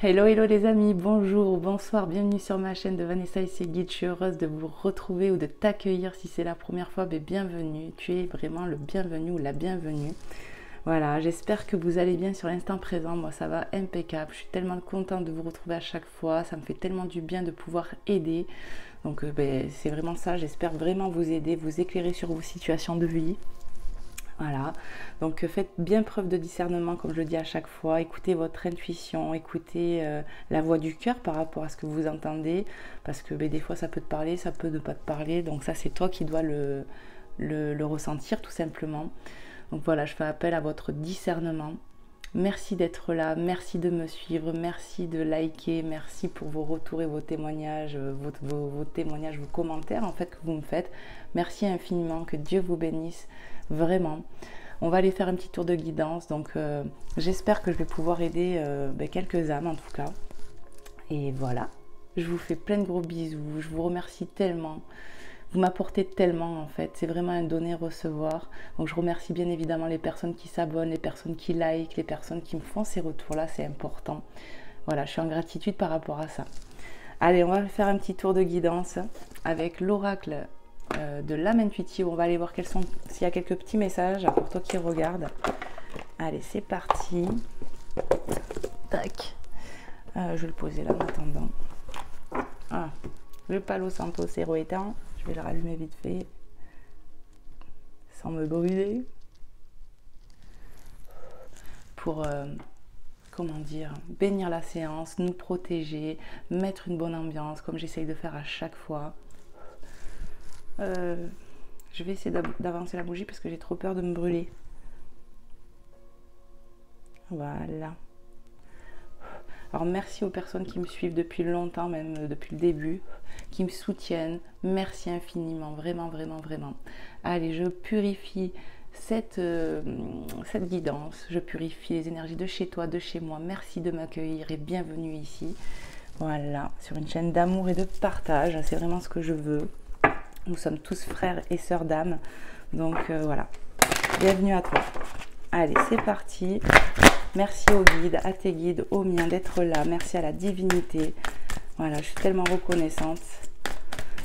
Hello, hello les amis, bonjour, bonsoir, bienvenue sur ma chaîne de Vanessa et ses guides. Je suis heureuse de vous retrouver ou de t'accueillir si c'est la première fois, mais bienvenue. Tu es vraiment le bienvenu ou la bienvenue. Voilà, j'espère que vous allez bien sur l'instant présent. Moi, ça va impeccable. Je suis tellement contente de vous retrouver à chaque fois. Ça me fait tellement du bien de pouvoir aider. Donc, c'est vraiment ça. J'espère vraiment vous aider, vous éclairer sur vos situations de vie. Voilà, donc faites bien preuve de discernement, comme je le dis à chaque fois. Écoutez votre intuition, écoutez la voix du cœur par rapport à ce que vous entendez, parce que des fois ça peut te parler, ça peut ne pas te parler, donc ça c'est toi qui dois le ressentir tout simplement. Donc voilà, je fais appel à votre discernement. Merci d'être là, merci de me suivre, merci de liker, merci pour vos retours et vos témoignages, vos témoignages, vos commentaires en fait que vous me faites. Merci infiniment, que Dieu vous bénisse, vraiment. On va aller faire un petit tour de guidance, donc j'espère que je vais pouvoir aider quelques âmes en tout cas. Et voilà, je vous fais plein de gros bisous, je vous remercie tellement. Vous m'apportez tellement en fait, c'est vraiment un donner-recevoir. Donc je remercie bien évidemment les personnes qui s'abonnent, les personnes qui like, les personnes qui me font ces retours-là, c'est important. Voilà, je suis en gratitude par rapport à ça. Allez, on va faire un petit tour de guidance avec l'oracle de l'âme intuitive. On va aller voir s'il y a quelques petits messages pour toi qui regardes. Allez, c'est parti. Tac. Je vais le poser là en attendant. Ah, le Palo Santo Zéro éteint. Je vais le rallumer vite fait, sans me brûler, pour, comment dire, bénir la séance, nous protéger, mettre une bonne ambiance, comme j'essaye de faire à chaque fois. Je vais essayer d'avancer la bougie parce que j'ai trop peur de me brûler. Voilà. Alors merci aux personnes qui me suivent depuis longtemps, même depuis le début, qui me soutiennent. Merci infiniment, vraiment, vraiment, vraiment. Allez, je purifie cette guidance. Je purifie les énergies de chez toi, de chez moi. Merci de m'accueillir et bienvenue ici. Voilà, sur une chaîne d'amour et de partage. C'est vraiment ce que je veux. Nous sommes tous frères et sœurs d'âme. Donc voilà, bienvenue à toi. Allez, c'est parti. Merci aux guides, à tes guides, aux miens d'être là. Merci à la divinité. Voilà, je suis tellement reconnaissante.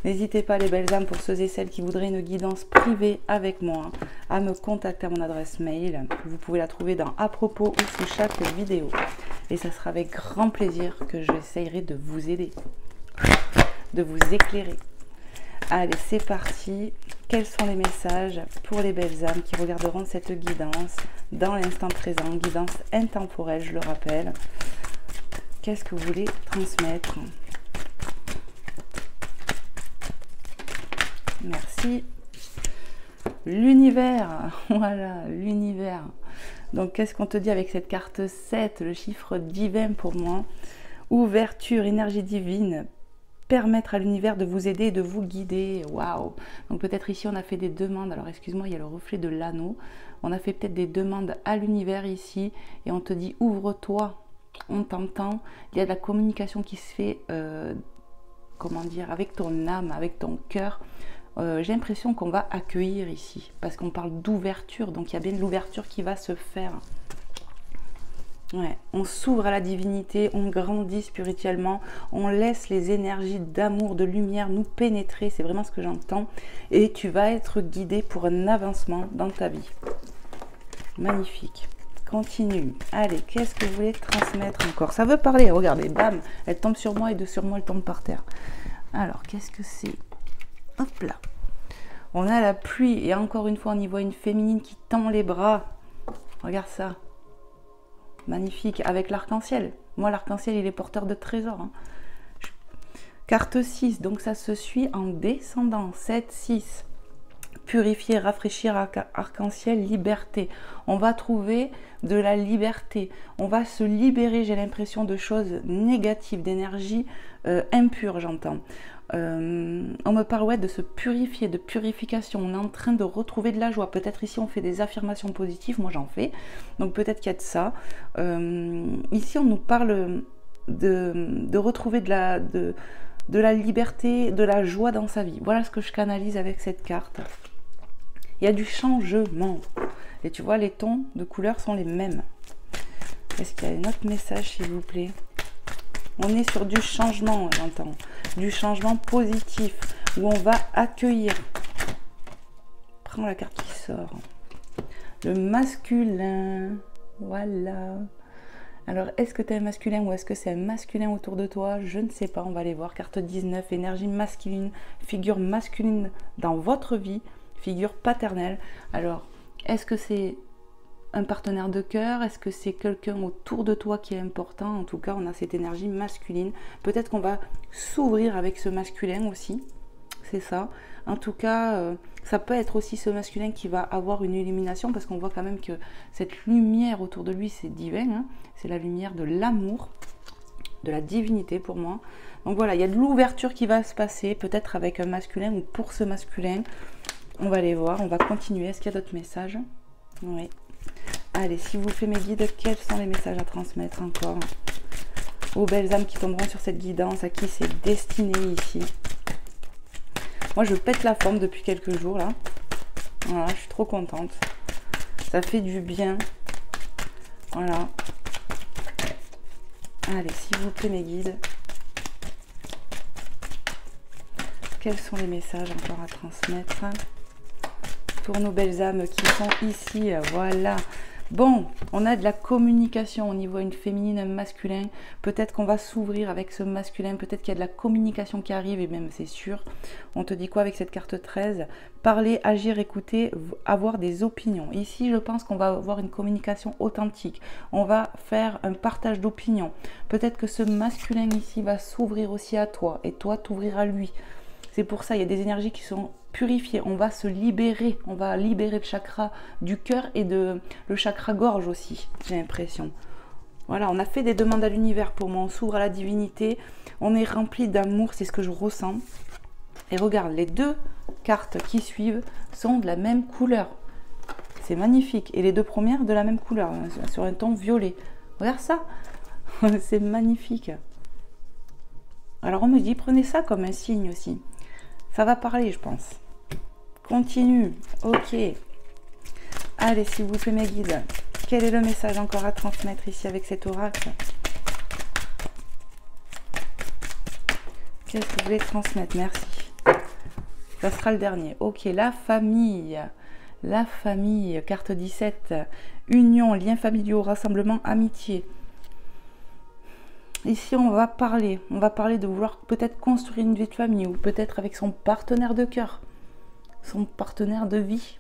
N'hésitez pas les belles âmes, pour ceux et celles qui voudraient une guidance privée avec moi, à me contacter à mon adresse mail. Vous pouvez la trouver dans à propos ou sous chaque vidéo. Et ça sera avec grand plaisir que j'essayerai de vous aider, de vous éclairer. Allez, c'est parti. Quels sont les messages pour les belles âmes qui regarderont cette guidance dans l'instant présent, guidance intemporelle, je le rappelle. Qu'est-ce que vous voulez transmettre? Merci. L'univers, voilà, l'univers. Donc, qu'est-ce qu'on te dit avec cette carte 7, le chiffre divin pour moi? Ouverture, énergie divine. Permettre à l'univers de vous aider et de vous guider. Waouh! Donc peut-être ici on a fait des demandes. Alors excuse-moi, il y a le reflet de l'anneau. On a fait peut-être des demandes à l'univers ici et on te dit ouvre-toi, on t'entend. Il y a de la communication qui se fait, comment dire, avec ton âme, avec ton cœur. J'ai l'impression qu'on va accueillir ici parce qu'on parle d'ouverture. Donc il y a bien de l'ouverture qui va se faire. Ouais, on s'ouvre à la divinité, on grandit spirituellement, on laisse les énergies d'amour, de lumière nous pénétrer, c'est vraiment ce que j'entends. Et tu vas être guidé pour un avancement dans ta vie. Magnifique. Continue. Allez, qu'est-ce que vous voulez transmettre encore? Ça veut parler, regardez, bam, elle tombe sur moi et de sur moi elle tombe par terre. Alors, qu'est-ce que c'est? Hop là. On a la pluie et encore une fois on y voit une féminine qui tend les bras. Regarde ça. Magnifique, avec l'arc-en-ciel. Moi, l'arc-en-ciel, il est porteur de trésors. Hein. Carte 6, donc ça se suit en descendant. 7, 6. Purifier, rafraîchir, arc-en-ciel, liberté. On va trouver de la liberté. On va se libérer, j'ai l'impression, de choses négatives, d'énergie impure, j'entends. On me parle de se purifier, de purification. On est en train de retrouver de la joie. Peut-être ici on fait des affirmations positives, moi j'en fais. Donc peut-être qu'il y a de ça. Ici on nous parle de retrouver de la liberté, de la joie dans sa vie. Voilà ce que je canalise avec cette carte. Il y a du changement. Et tu vois, les tons de couleurs sont les mêmes. Est-ce qu'il y a un autre message, s'il vous plaît? On est sur du changement, j'entends. Du changement positif, où on va accueillir. Prends la carte qui sort. Le masculin. Voilà. Alors, est-ce que tu es un masculin ou est-ce que c'est un masculin autour de toi? Je ne sais pas, on va aller voir. Carte 19, énergie masculine, figure masculine dans votre vie, figure paternelle. Alors, est-ce que c'est un partenaire de cœur? Est-ce que c'est quelqu'un autour de toi qui est important? En tout cas, on a cette énergie masculine. Peut-être qu'on va s'ouvrir avec ce masculin aussi. C'est ça. En tout cas, ça peut être aussi ce masculin qui va avoir une illumination parce qu'on voit quand même que cette lumière autour de lui, c'est divin. Hein, c'est la lumière de l'amour, de la divinité pour moi. Donc voilà, il y a de l'ouverture qui va se passer, peut-être avec un masculin ou pour ce masculin. On va aller voir, on va continuer. Est-ce qu'il y a d'autres messages? Oui. Allez, s'il vous plaît mes guides, quels sont les messages à transmettre encore aux belles âmes qui tomberont sur cette guidance, à qui c'est destiné ici? Moi, je pète la forme depuis quelques jours, là. Voilà, je suis trop contente. Ça fait du bien. Voilà. Allez, s'il vous plaît, mes guides. Quels sont les messages encore à transmettre pour nos belles âmes qui sont ici? Voilà. Bon, on a de la communication au niveau une féminine, un masculin. Peut-être qu'on va s'ouvrir avec ce masculin. Peut-être qu'il y a de la communication qui arrive, et même c'est sûr. On te dit quoi avec cette carte 13? Parler, agir, écouter, avoir des opinions. Ici, je pense qu'on va avoir une communication authentique. On va faire un partage d'opinions. Peut-être que ce masculin ici va s'ouvrir aussi à toi et toi t'ouvrir à lui. C'est pour ça, il y a des énergies qui sont purifiées. On va se libérer. On va libérer le chakra du cœur et le chakra gorge aussi, j'ai l'impression. Voilà, on a fait des demandes à l'univers pour moi. On s'ouvre à la divinité. On est rempli d'amour, c'est ce que je ressens. Et regarde, les deux cartes qui suivent sont de la même couleur. C'est magnifique. Et les deux premières de la même couleur, sur un ton violet. Regarde ça. C'est magnifique. Alors on me dit, prenez ça comme un signe aussi. Ça va parler, je pense. Continue. Ok. Allez, s'il vous plaît, mes guides. Quel est le message encore à transmettre ici avec cet oracle? Qu'est-ce que vous voulez transmettre? Merci. Ça sera le dernier. Ok, la famille. La famille. Carte 17. Union, liens familiaux, rassemblement, amitié. Ici, on va parler de vouloir peut-être construire une vie de famille ou peut-être avec son partenaire de cœur, son partenaire de vie.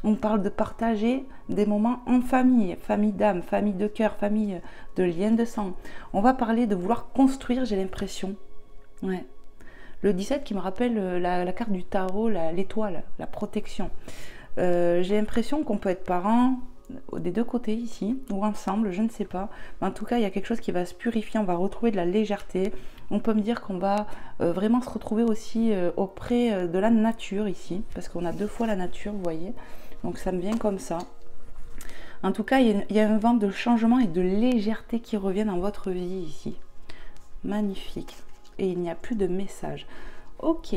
On parle de partager des moments en famille, famille d'âme, famille de cœur, famille de lien de sang. On va parler de vouloir construire, j'ai l'impression. Ouais. Le 17 qui me rappelle la carte du tarot, l'étoile, la protection. J'ai l'impression qu'on peut être parents des deux côtés ici, ou ensemble, je ne sais pas. Mais en tout cas, il y a quelque chose qui va se purifier, on va retrouver de la légèreté. On peut me dire qu'on va vraiment se retrouver aussi auprès de la nature ici, parce qu'on a deux fois la nature, vous voyez. Donc ça me vient comme ça. En tout cas, il y a un vent de changement et de légèreté qui revient dans votre vie ici. Magnifique. Et il n'y a plus de message. Ok.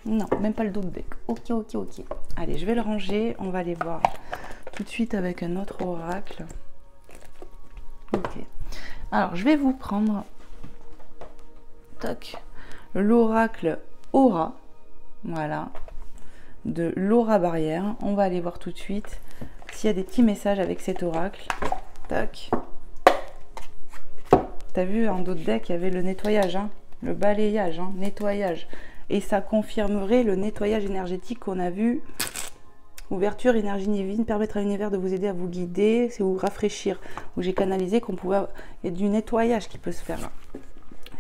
Non, même pas le dos de bec. Ok, ok, ok. Allez, je vais le ranger. On va aller voir tout de suite avec un autre oracle. Ok. Alors, je vais vous prendre l'oracle Aura. Voilà. De Laura Barrière. On va aller voir tout de suite s'il y a des petits messages avec cet oracle. Tac. T'as vu, en dos de deck, il y avait le nettoyage, hein, le balayage, hein, nettoyage. Et ça confirmerait le nettoyage énergétique qu'on a vu. Ouverture, énergie divine, permettre à l'univers de vous aider à vous guider, c'est vous rafraîchir. Où j'ai canalisé qu'on pouvait... Il y a du nettoyage qui peut se faire.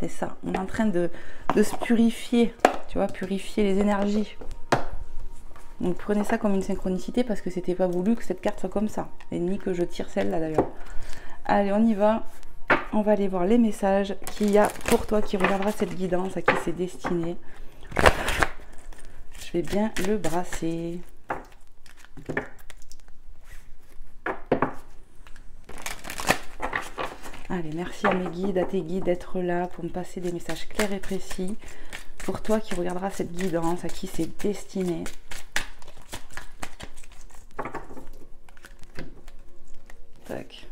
C'est ça. On est en train de se purifier. Tu vois, purifier les énergies. Donc prenez ça comme une synchronicité parce que c'était pas voulu que cette carte soit comme ça. Et ni que je tire celle-là d'ailleurs. Allez, on y va. On va aller voir les messages qu'il y a pour toi qui regardera cette guidance, à qui c'est destiné. Je vais bien le brasser. Allez, merci à mes guides, à tes guides d'être là pour me passer des messages clairs et précis. Pour toi qui regardera cette guidance, à qui c'est destiné. Tac.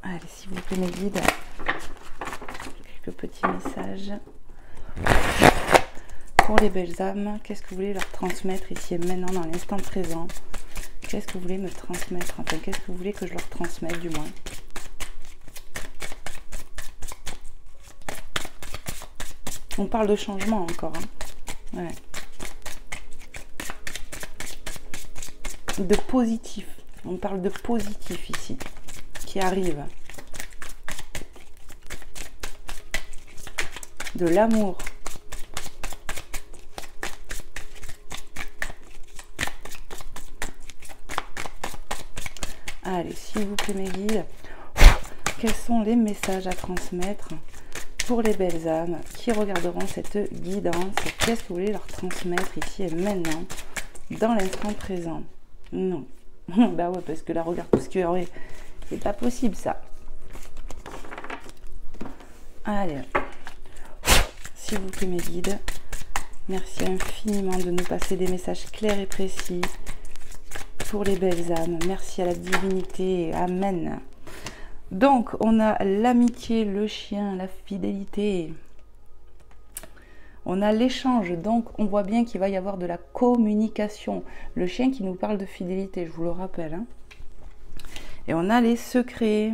Allez, s'il vous plaît, mes guides. quelques petits messages pour les belles âmes. Qu'est-ce que vous voulez leur transmettre ici et maintenant, dans l'instant présent? Qu'est-ce que vous voulez me transmettre? Enfin, qu'est-ce que vous voulez que je leur transmette, du moins? On parle de changement encore. Hein. Ouais. De positif. On parle de positif ici, qui arrive. De l'amour. Allez, s'il vous plaît mes guides, quels sont les messages à transmettre pour les belles âmes qui regarderont cette guidance? Qu'est-ce que vous voulez leur transmettre ici et maintenant, dans l'instant présent? Non. Bah ouais, parce que là, regarde tout ce qu'il y aurait. C'est pas possible, ça. Allez. S'il vous plaît, mes guides, merci infiniment de nous passer des messages clairs et précis pour les belles âmes. Merci à la divinité. Amen. Donc, on a l'amitié, le chien, la fidélité. On a l'échange, donc on voit bien qu'il va y avoir de la communication. Le chien qui nous parle de fidélité, je vous le rappelle. Hein. Et on a les secrets.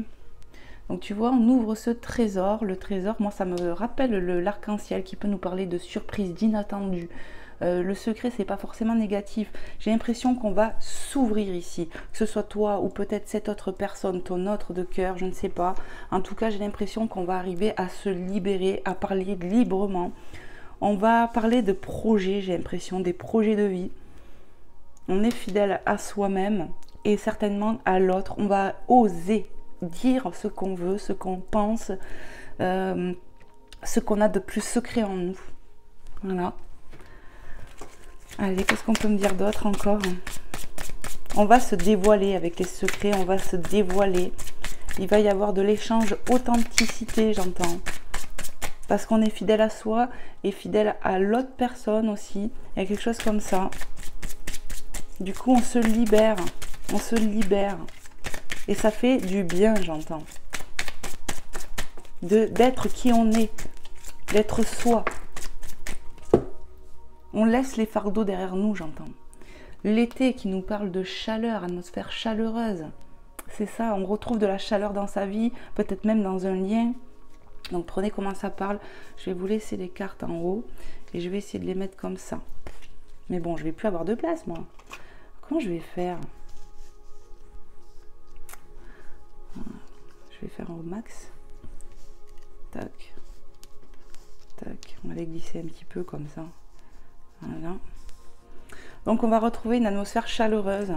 Donc tu vois, on ouvre ce trésor. Le trésor, moi ça me rappelle l'arc-en-ciel qui peut nous parler de surprises, d'inattendus. Le secret, c'est pas forcément négatif. J'ai l'impression qu'on va s'ouvrir ici. Que ce soit toi ou peut-être cette autre personne, ton autre de cœur, je ne sais pas. En tout cas, j'ai l'impression qu'on va arriver à se libérer, à parler librement. On va parler de projets, j'ai l'impression, des projets de vie. On est fidèle à soi-même et certainement à l'autre. On va oser dire ce qu'on veut, ce qu'on pense, ce qu'on a de plus secret en nous. Voilà. Allez, qu'est-ce qu'on peut me dire d'autre encore? On va se dévoiler avec les secrets, on va se dévoiler. Il va y avoir de l'échange authenticité, j'entends. Parce qu'on est fidèle à soi et fidèle à l'autre personne aussi. Il y a quelque chose comme ça. Du coup, on se libère. On se libère. Et ça fait du bien, j'entends. D'être qui on est. D'être soi. On laisse les fardeaux derrière nous, j'entends. L'été qui nous parle de chaleur, atmosphère chaleureuse. C'est ça, on retrouve de la chaleur dans sa vie, peut-être même dans un lien. Donc prenez comment ça parle. Je vais vous laisser les cartes en haut et je vais essayer de les mettre comme ça. Mais bon, je vais plus avoir de place, moi. Comment je vais faire? Je vais faire au max. Tac. Tac. On va les glisser un petit peu comme ça. Voilà. Donc on va retrouver une atmosphère chaleureuse.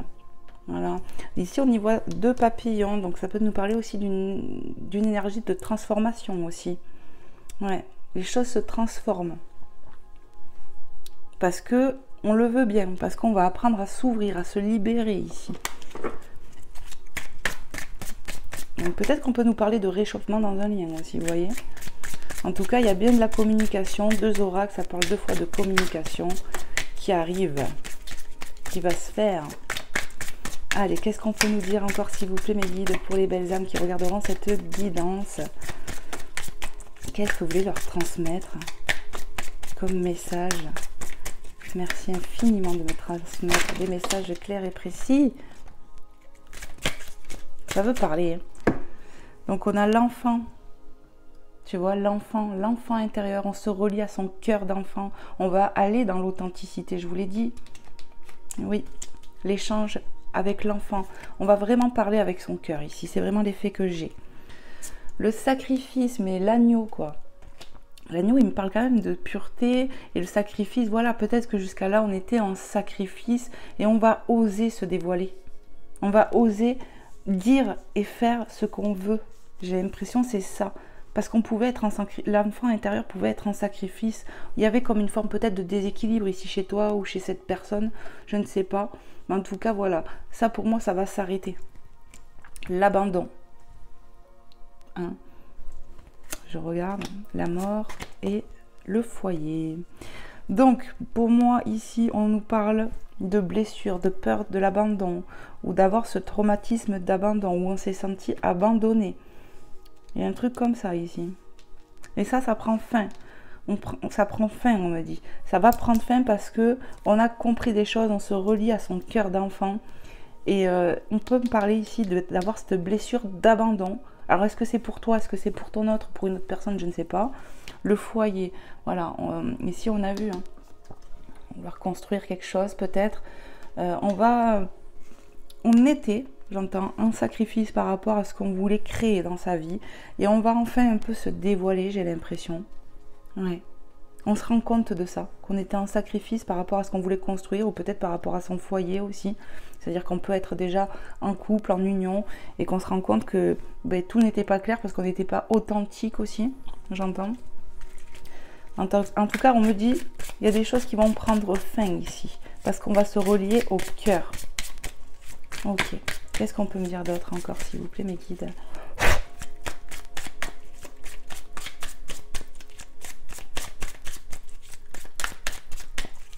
Voilà. Ici on y voit deux papillons, donc ça peut nous parler aussi d'une énergie de transformation aussi. Ouais, les choses se transforment. Parce que on le veut bien, parce qu'on va apprendre à s'ouvrir, à se libérer ici. Donc peut-être qu'on peut nous parler de réchauffement dans un lien aussi, vous voyez. En tout cas, il y a bien de la communication, deux oracles, ça parle deux fois de communication qui arrive, qui va se faire. Allez, qu'est-ce qu'on peut nous dire encore, s'il vous plaît, mes guides, pour les belles âmes qui regarderont cette guidance? Qu'est-ce que vous voulez leur transmettre comme message? Merci infiniment de me transmettre des messages clairs et précis. Ça veut parler. Hein. Donc, on a l'enfant. Tu vois, l'enfant intérieur, on se relie à son cœur d'enfant. On va aller dans l'authenticité, je vous l'ai dit. Oui, l'échange avec l'enfant. On va vraiment parler avec son cœur ici. C'est vraiment l'effet que j'ai. Le sacrifice, mais l'agneau, quoi. L'agneau, il me parle quand même de pureté et le sacrifice. Voilà, peut-être que jusqu'à là, on était en sacrifice et on va oser se dévoiler. On va oser dire et faire ce qu'on veut. J'ai l'impression que c'est ça. Parce qu'on pouvait être en sacrifice, l'enfant intérieur pouvait être en sacrifice. Il y avait comme une forme peut-être de déséquilibre ici chez toi ou chez cette personne, je ne sais pas. Mais en tout cas, voilà, ça pour moi, ça va s'arrêter. L'abandon. Hein. Je regarde la mort et le foyer. Donc, pour moi, ici, on nous parle de blessures, de peur de l'abandon ou d'avoir ce traumatisme d'abandon où on s'est senti abandonné. Il y a un truc comme ça ici. Et ça prend fin. Ça prend fin, on me dit. Ça va prendre fin parce que on a compris des choses, on se relie à son cœur d'enfant. Et on peut me parler ici d'avoir cette blessure d'abandon. Alors, est-ce que c'est pour toi? Est-ce que c'est pour ton autre? Pour une autre personne? Je ne sais pas. Le foyer. Voilà. Ici, on a vu. Hein. On va reconstruire quelque chose, peut-être. On était, j'entends, un sacrifice par rapport à ce qu'on voulait créer dans sa vie. Et on va enfin un peu se dévoiler, j'ai l'impression. Ouais. On se rend compte de ça, qu'on était en sacrifice par rapport à ce qu'on voulait construire ou peut-être par rapport à son foyer aussi. C'est-à-dire qu'on peut être déjà en couple, en union et qu'on se rend compte que tout n'était pas clair parce qu'on n'était pas authentique aussi, j'entends. En tout cas, on me dit, il y a des choses qui vont prendre fin ici parce qu'on va se relier au cœur. Ok, qu'est-ce qu'on peut me dire d'autre encore, s'il vous plaît, mes guides?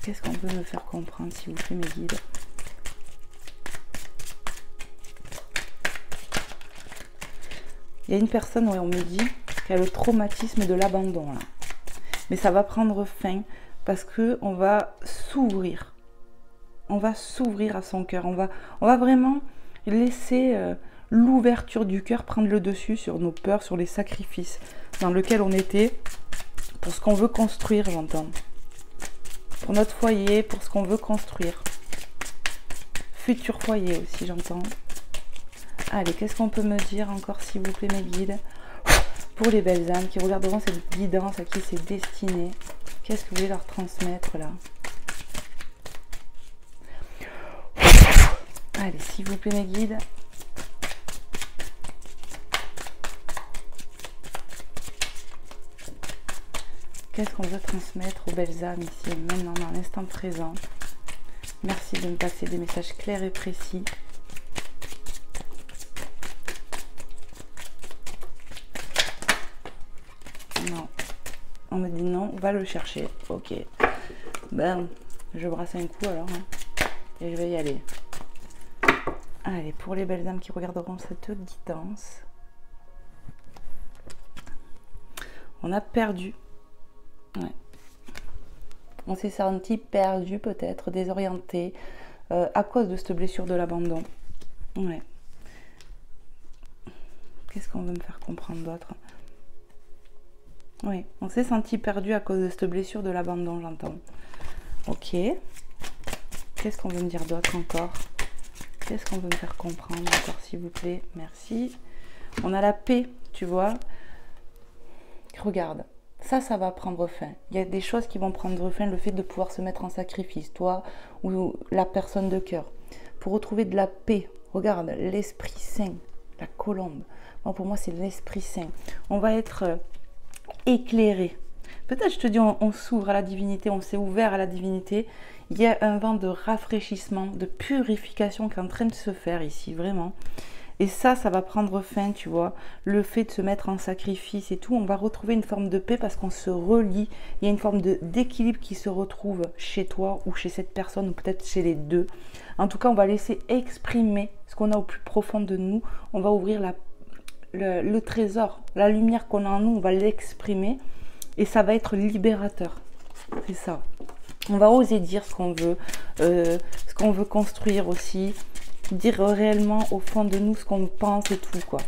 Qu'est-ce qu'on peut me faire comprendre, s'il vous plaît, mes guides? Il y a une personne, ouais, on me dit, qui a le traumatisme de l'abandon, là. Mais ça va prendre fin parce qu'on va s'ouvrir. On va s'ouvrir à son cœur. On va vraiment laisser l'ouverture du cœur prendre le dessus sur nos peurs, sur les sacrifices dans lesquels on était, pour ce qu'on veut construire, j'entends. Pour notre foyer, pour ce qu'on veut construire. Futur foyer aussi, j'entends. Allez, qu'est-ce qu'on peut me dire encore, s'il vous plaît, mes guides? Pour les belles âmes qui regarderont cette guidance, à qui c'est destiné. Qu'est-ce que vous voulez leur transmettre, là? Allez, s'il vous plaît, mes guides. Qu'est-ce qu'on veut transmettre aux belles âmes ici, maintenant, dans l'instant présent? Merci de me passer des messages clairs et précis. Non. On me dit non, on va le chercher. Ok. Ben, je brasse un coup alors. Hein, et je vais y aller. Allez, pour les belles âmes qui regarderont cette guidance. On a perdu. Ouais. On s'est senti perdu peut-être, désorienté, à cause de cette blessure de l'abandon. Ouais. Qu'est-ce qu'on veut me faire comprendre d'autre? Oui, on s'est senti perdu à cause de cette blessure de l'abandon, j'entends. Ok. Qu'est-ce qu'on veut me dire d'autre encore? Qu'est-ce qu'on veut me faire comprendre encore, s'il vous plaît? Merci. On a la paix, tu vois. Regarde, ça va prendre fin. Il y a des choses qui vont prendre fin, le fait de pouvoir se mettre en sacrifice, toi ou la personne de cœur, pour retrouver de la paix. Regarde, l'Esprit Saint, la colombe. Bon, pour moi, c'est l'Esprit Saint. On va être éclairé. Peut-être, je te dis, on s'ouvre à la divinité, on s'est ouvert à la divinité. Il y a un vent de rafraîchissement, de purification qui est en train de se faire ici, vraiment. Et ça va prendre fin, tu vois. Le fait de se mettre en sacrifice et tout, on va retrouver une forme de paix parce qu'on se relie. Il y a une forme d'équilibre qui se retrouve chez toi ou chez cette personne ou peut-être chez les deux. En tout cas, on va laisser exprimer ce qu'on a au plus profond de nous. On va ouvrir le trésor, la lumière qu'on a en nous, on va l'exprimer et ça va être libérateur. C'est ça. On va oser dire ce qu'on veut construire aussi. Dire réellement au fond de nous ce qu'on pense et tout, quoi.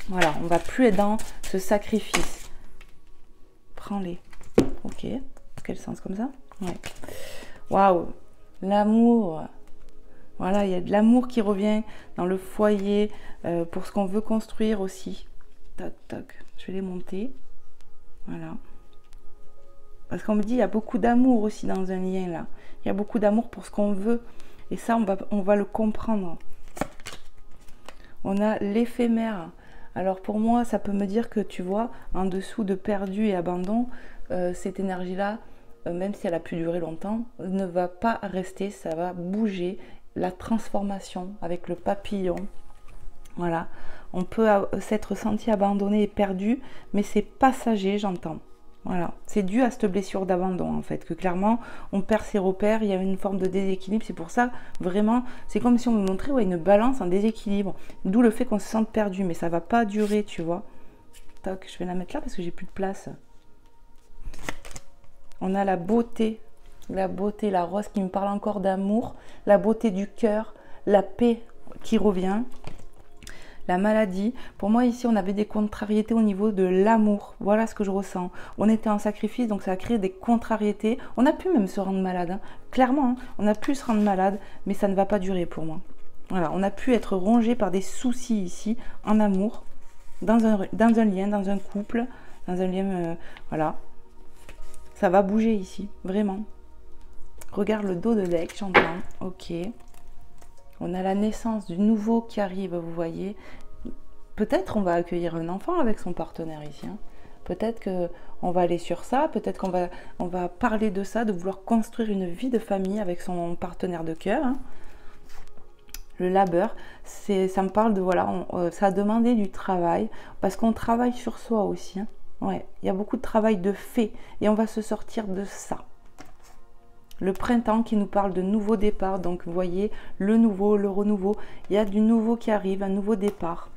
Voilà, on va plus être dans ce sacrifice. Prends-les. Ok. Quel sens comme ça? Ouais. Waouh. L'amour. Voilà, il y a de l'amour qui revient dans le foyer pour ce qu'on veut construire aussi. Toc, toc. Je vais les monter. Voilà. Parce qu'on me dit, il y a beaucoup d'amour aussi dans un lien, là. Il y a beaucoup d'amour pour ce qu'on veut. Et ça, on va le comprendre. On a l'éphémère. Alors pour moi, ça peut me dire que tu vois, en dessous de perdu et abandon, cette énergie-là, même si elle a pu durer longtemps, ne va pas rester, ça va bouger. La transformation avec le papillon. Voilà. On peut s'être senti abandonné et perdu, mais c'est passager, j'entends. Voilà, c'est dû à cette blessure d'abandon en fait, que clairement on perd ses repères, il y a une forme de déséquilibre, c'est pour ça vraiment, c'est comme si on me montrait une balance, un déséquilibre, d'où le fait qu'on se sente perdu, mais ça va pas durer, tu vois. Toc, je vais la mettre là parce que j'ai plus de place. On a la beauté, la rose qui me parle encore d'amour, la beauté du cœur, la paix qui revient, la maladie. Pour moi, ici, on avait des contrariétés au niveau de l'amour. Voilà ce que je ressens. On était en sacrifice, donc ça a créé des contrariétés. On a pu même se rendre malade, hein. Clairement, hein, on a pu se rendre malade, mais ça ne va pas durer pour moi. Voilà, on a pu être rongé par des soucis ici, en amour, dans un lien, dans un couple, dans un lien, voilà. Ça va bouger ici, vraiment. Regarde le dos de deck, j'entends. Ok. On a la naissance du nouveau qui arrive, vous voyez. Peut-être on va accueillir un enfant avec son partenaire ici. Hein. Peut-être qu'on va aller sur ça. Peut-être on va parler de ça, de vouloir construire une vie de famille avec son partenaire de cœur. Hein. Le labeur, ça me parle de, voilà, ça a demandé du travail. Parce qu'on travaille sur soi aussi. Hein. Ouais, il y a beaucoup de travail de fait et on va se sortir de ça. Le printemps qui nous parle de nouveau départ, donc vous voyez, le nouveau, le renouveau, il y a du nouveau qui arrive, un nouveau départ.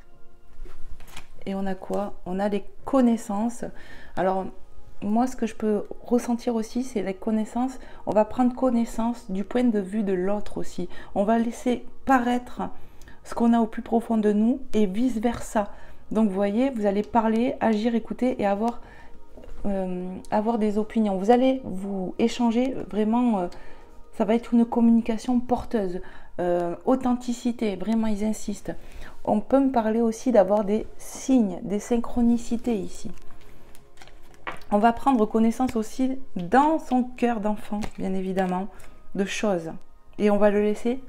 Et on a quoi? On a les connaissances. Alors, moi, ce que je peux ressentir aussi, c'est les connaissances. On va prendre connaissance du point de vue de l'autre aussi. On va laisser paraître ce qu'on a au plus profond de nous et vice-versa. Donc, vous voyez, vous allez parler, agir, écouter et avoir des opinions. Vous allez vous échanger vraiment, ça va être une communication porteuse. Authenticité, vraiment, ils insistent. On peut me parler aussi d'avoir des signes, des synchronicités ici. On va prendre connaissance aussi dans son cœur d'enfant, bien évidemment, de choses. Et on va le laisser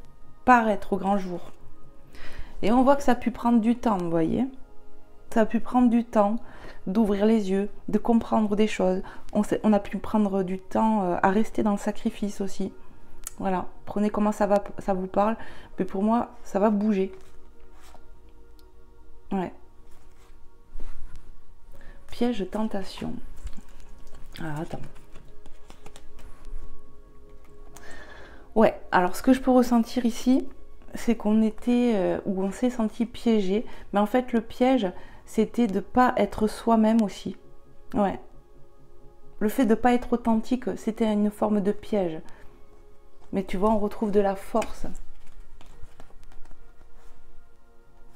paraître au grand jour. Et on voit que ça a pu prendre du temps, vous voyez. Ça a pu prendre du temps d'ouvrir les yeux, de comprendre des choses. On a pu prendre du temps à rester dans le sacrifice aussi. Voilà, prenez comment ça vous parle. Mais pour moi, ça va bouger. Ouais. Piège de tentation. Ah, attends. Ouais, alors ce que je peux ressentir ici, c'est qu'on était, ou on s'est senti piégé. Mais en fait, le piège, c'était de ne pas être soi-même aussi. Ouais. Le fait de ne pas être authentique, c'était une forme de piège. Mais tu vois, on retrouve de la force.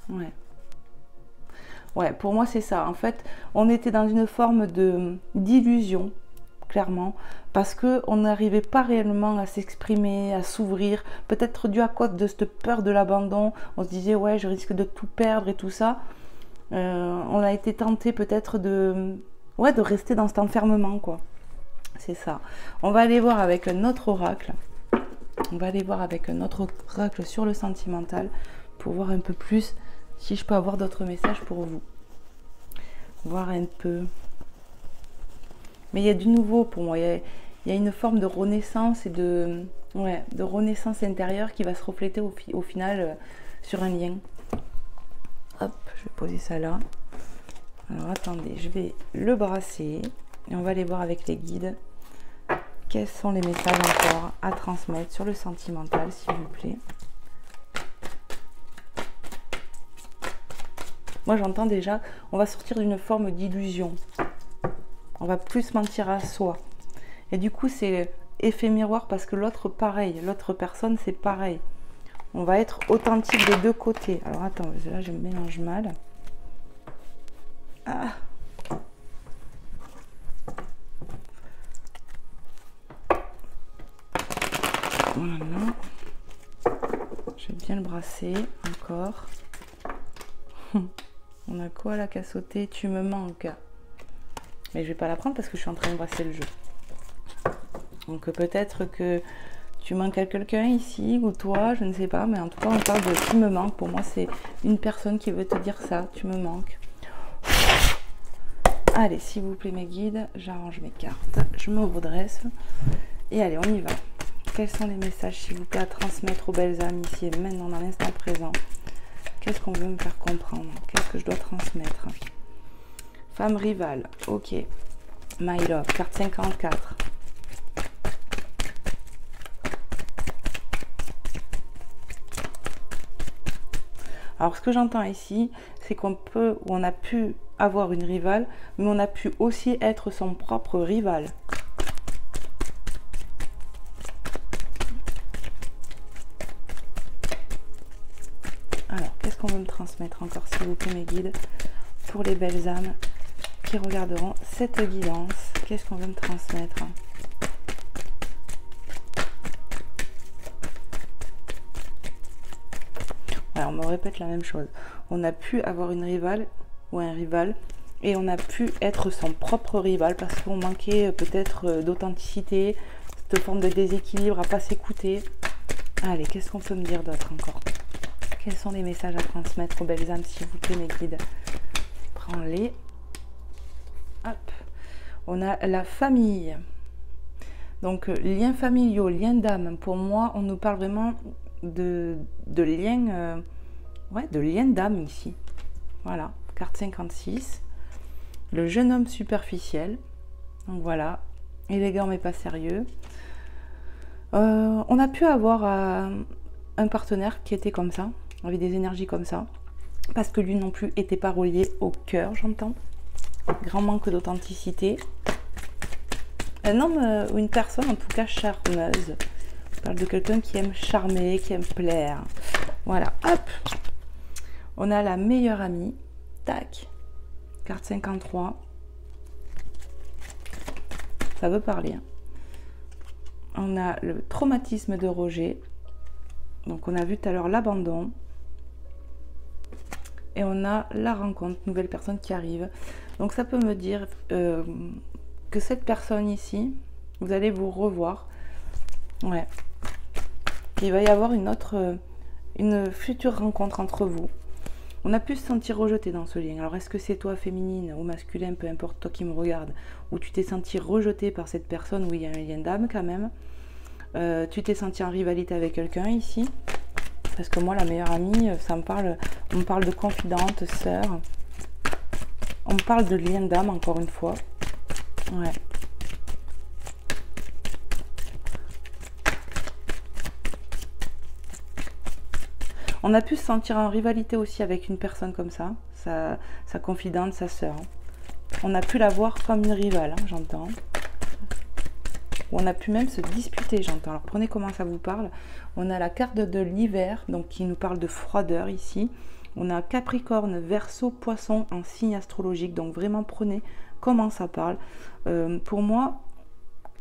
Ouais. Ouais, pour moi, c'est ça. En fait, on était dans une forme d'illusion, clairement, parce qu'on n'arrivait pas réellement à s'exprimer, à s'ouvrir. Peut-être dû à cause de cette peur de l'abandon. On se disait, ouais, je risque de tout perdre et tout ça. On a été tenté peut-être de rester dans cet enfermement, quoi. C'est ça. On va aller voir avec un autre oracle. On va aller voir avec un autre oracle sur le sentimental pour voir un peu plus si je peux avoir d'autres messages pour vous. Voir un peu. Mais il y a du nouveau pour moi. Il y a une forme de renaissance et de renaissance intérieure qui va se refléter au final sur un lien. Hop, je vais poser ça là. Alors attendez, je vais le brasser et on va aller voir avec les guides quels sont les messages encore à transmettre sur le sentimental, s'il vous plaît. Moi j'entends déjà, on va sortir d'une forme d'illusion. On va plus se mentir à soi. Et du coup c'est effet miroir parce que l'autre pareil, l'autre personne c'est pareil. On va être authentique des deux côtés. Alors attends, là je me mélange mal. Ah. Voilà. Je vais bien le brasser encore. On a quoi là qu'à sauter? Tu me manques. Mais je vais pas la prendre parce que je suis en train de brasser le jeu. Donc peut-être que tu manques à quelqu'un ici ou toi, je ne sais pas. Mais en tout cas, on parle de tu me manques. Pour moi, c'est une personne qui veut te dire ça. Tu me manques. Allez, s'il vous plaît mes guides, j'arrange mes cartes. Je me redresse. Et allez, on y va. Quels sont les messages, s'il vous plaît, à transmettre aux belles âmes ici et maintenant, dans l'instant présent? Qu'est-ce qu'on veut me faire comprendre? Qu'est-ce que je dois transmettre? Femme rivale, ok. My love, carte 54. Alors, ce que j'entends ici, c'est qu'on peut, ou on a pu avoir une rivale, mais on a pu aussi être son propre rival. Alors, qu'est-ce qu'on veut me transmettre encore, s'il vous plaît, mes guides, pour les belles âmes qui regarderont cette guidance? Qu'est-ce qu'on veut me transmettre? Alors, on me répète la même chose. On a pu avoir une rivale ou un rival et on a pu être son propre rival parce qu'on manquait peut-être d'authenticité, cette forme de déséquilibre, à pas s'écouter. Allez, qu'est-ce qu'on peut me dire d'autre encore? Quels sont les messages à transmettre aux belles âmes, s'il vous plaît, mes guides? Prends-les. Hop. On a la famille. Donc, liens familiaux, liens d'âme. Pour moi, on nous parle vraiment de liens, ouais, de liens d'âme ici. Voilà, carte 56. Le jeune homme superficiel. Donc voilà, élégant mais pas sérieux. On a pu avoir un partenaire qui était comme ça, avec des énergies comme ça, parce que lui non plus n'était pas relié au cœur, j'entends. Grand manque d'authenticité. Un homme ou une personne en tout cas charmeuse. On parle de quelqu'un qui aime charmer, qui aime plaire. Voilà, hop. On a la meilleure amie. Tac. Carte 53. Ça veut parler. Hein. On a le traumatisme de rejet. Donc on a vu tout à l'heure l'abandon. Et on a la rencontre, nouvelle personne qui arrive. Donc ça peut me dire que cette personne ici, vous allez vous revoir. Ouais. Il va y avoir une future rencontre entre vous. On a pu se sentir rejeté dans ce lien. Alors est-ce que c'est toi féminine ou masculin, peu importe, toi qui me regarde, où tu t'es senti rejeté par cette personne, où il y a un lien d'âme quand même. Tu t'es senti en rivalité avec quelqu'un ici. Parce que moi, la meilleure amie, ça me parle, on me parle de confidente, sœur. On me parle de lien d'âme, encore une fois. Ouais. On a pu se sentir en rivalité aussi avec une personne comme ça, sa confidente, sa sœur. On a pu la voir comme une rivale, hein, j'entends. On a pu même se disputer, j'entends. Alors prenez comment ça vous parle. On a la carte de l'hiver, donc qui nous parle de froideur ici. On a Capricorne, Verseau, Poisson en signe astrologique. Donc vraiment prenez comment ça parle. Pour moi,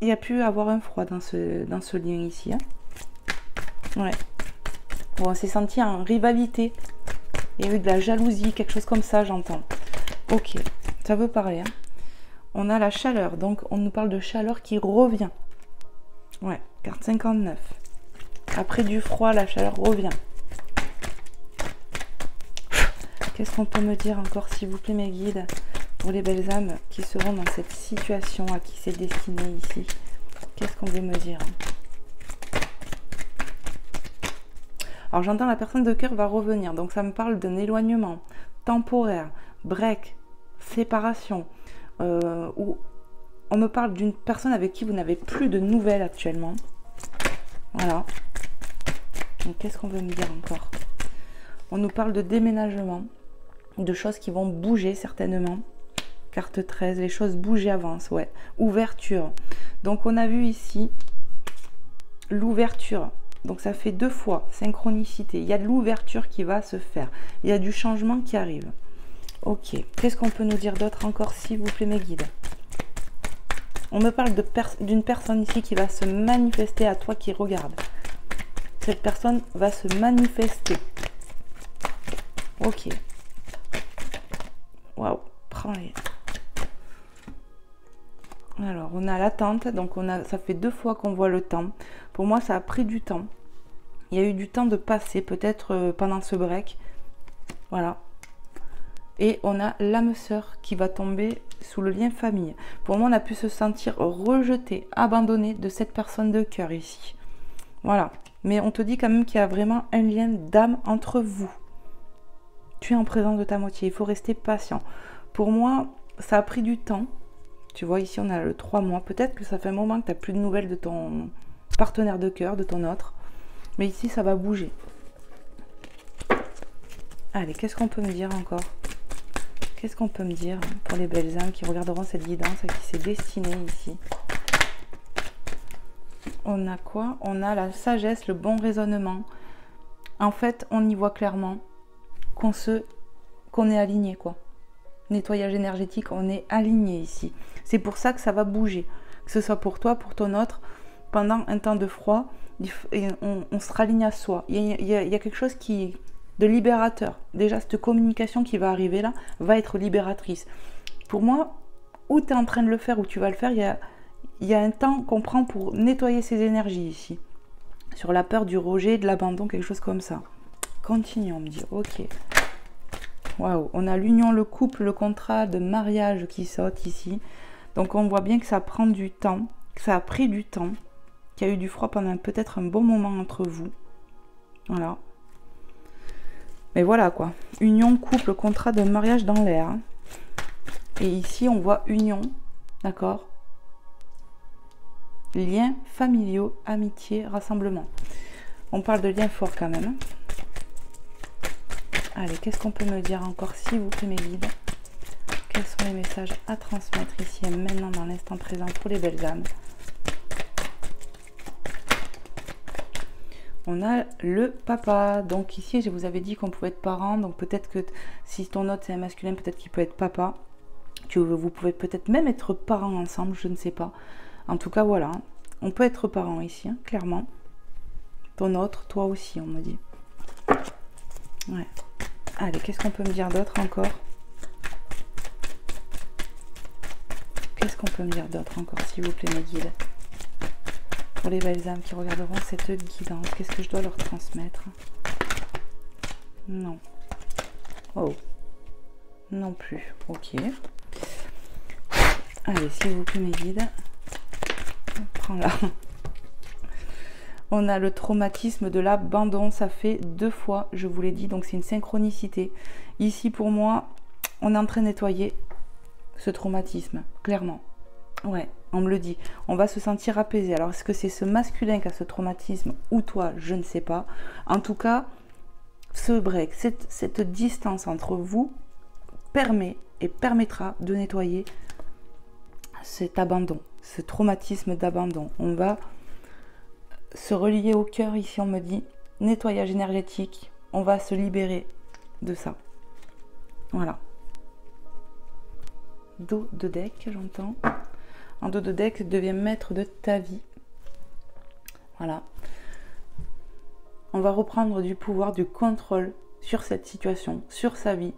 il y a pu avoir un froid dans ce lien ici. Hein. Ouais. Bon, on s'est senti en rivalité. Il y a eu de la jalousie, quelque chose comme ça, j'entends. Ok, ça veut parler. Hein. On a la chaleur, donc on nous parle de chaleur qui revient. Ouais, carte 59. Après du froid, la chaleur revient. Qu'est-ce qu'on peut me dire encore, s'il vous plaît, mes guides, pour les belles âmes qui seront dans cette situation à qui c'est destiné ici? Qu'est-ce qu'on veut me dire? Alors j'entends la personne de cœur va revenir, donc ça me parle d'un éloignement temporaire, break, séparation, où on me parle d'une personne avec qui vous n'avez plus de nouvelles actuellement. Voilà. Donc qu'est-ce qu'on veut me dire encore? On nous parle de déménagement, de choses qui vont bouger certainement. Carte 13, les choses bougent et avancent, ouais. Ouverture. Donc on a vu ici l'ouverture. Donc ça fait 2 fois synchronicité. Il y a de l'ouverture qui va se faire. Il y a du changement qui arrive. Ok. Qu'est-ce qu'on peut nous dire d'autre encore, s'il vous plaît, mes guides? On me parle d'une personne ici qui va se manifester à toi qui regarde. Cette personne va se manifester. Ok. Waouh. Prends-les. Alors, on a l'attente. Donc, ça fait 2 fois qu'on voit le temps. Pour moi, ça a pris du temps. Il y a eu du temps de passer, peut-être pendant ce break. Voilà. Et on a l'âme sœur qui va tomber sous le lien famille. Pour moi, on a pu se sentir rejeté, abandonné de cette personne de cœur ici. Voilà. Mais on te dit quand même qu'il y a vraiment un lien d'âme entre vous. Tu es en présence de ta moitié. Il faut rester patient. Pour moi, ça a pris du temps. Tu vois, ici, on a le 3 mois. Peut-être que ça fait un moment que tu n'as plus de nouvelles de ton partenaire de cœur, de ton autre. Mais ici, ça va bouger. Allez, qu'est-ce qu'on peut me dire encore? Qu'est-ce qu'on peut me dire pour les belles âmes qui regarderont cette guidance, à qui c'est destiné ici? On a quoi? On a la sagesse, le bon raisonnement. En fait, on y voit clairement qu'on est aligné, quoi. Nettoyage énergétique, on est aligné ici. C'est pour ça que ça va bouger. Que ce soit pour toi, pour ton autre, pendant un temps de froid, on se raligne à soi. Il y a quelque chose de libérateur. Déjà, cette communication qui va arriver là, va être libératrice. Pour moi, où tu es en train de le faire, où tu vas le faire, il y a un temps qu'on prend pour nettoyer ces énergies ici. Sur la peur du rejet, de l'abandon, quelque chose comme ça. Continuons, on me dit, ok. Waouh, on a l'union, le couple, le contrat de mariage qui saute ici. Donc on voit bien que ça prend du temps, que ça a pris du temps, qu'il y a eu du froid pendant peut-être un bon moment entre vous. Voilà. Mais voilà quoi. Union, couple, contrat de mariage dans l'air. Et ici on voit union, d'accord? Liens familiaux, amitié, rassemblement. On parle de liens forts quand même. Allez, qu'est-ce qu'on peut me dire encore, s'il vous plaît, mes guides? Quels sont les messages à transmettre ici et maintenant dans l'instant présent pour les belles âmes? On a le papa. Donc ici, je vous avais dit qu'on pouvait être parent. Donc peut-être que si ton autre c'est un masculin, peut-être qu'il peut être papa. Vous pouvez peut-être même être parents ensemble, je ne sais pas. En tout cas, voilà. On peut être parents ici, hein, clairement. Ton autre, toi aussi, on me dit. Ouais. Allez, qu'est-ce qu'on peut me dire d'autre encore? Qu'est-ce qu'on peut me dire d'autre encore, s'il vous plaît, mes guides? Pour les belles âmes qui regarderont cette guidance, qu'est-ce que je dois leur transmettre? Non. Oh. Non plus. Ok. Allez, s'il vous plaît, mes guides. Prends-la. On a le traumatisme de l'abandon. Ça fait 2 fois, je vous l'ai dit. Donc, c'est une synchronicité. Ici, pour moi, on est en train de nettoyer ce traumatisme. Clairement. Ouais, on me le dit. On va se sentir apaisé. Alors, est-ce que c'est ce masculin qui a ce traumatisme ou toi? Je ne sais pas. En tout cas, ce break, cette distance entre vous permet et permettra de nettoyer cet abandon, ce traumatisme d'abandon. On va se relier au cœur. Ici, on me dit nettoyage énergétique. On va se libérer de ça. Voilà. Dos de deck, j'entends. En dos de deck, deviens maître de ta vie. Voilà. On va reprendre du pouvoir, du contrôle sur cette situation, sur sa vie.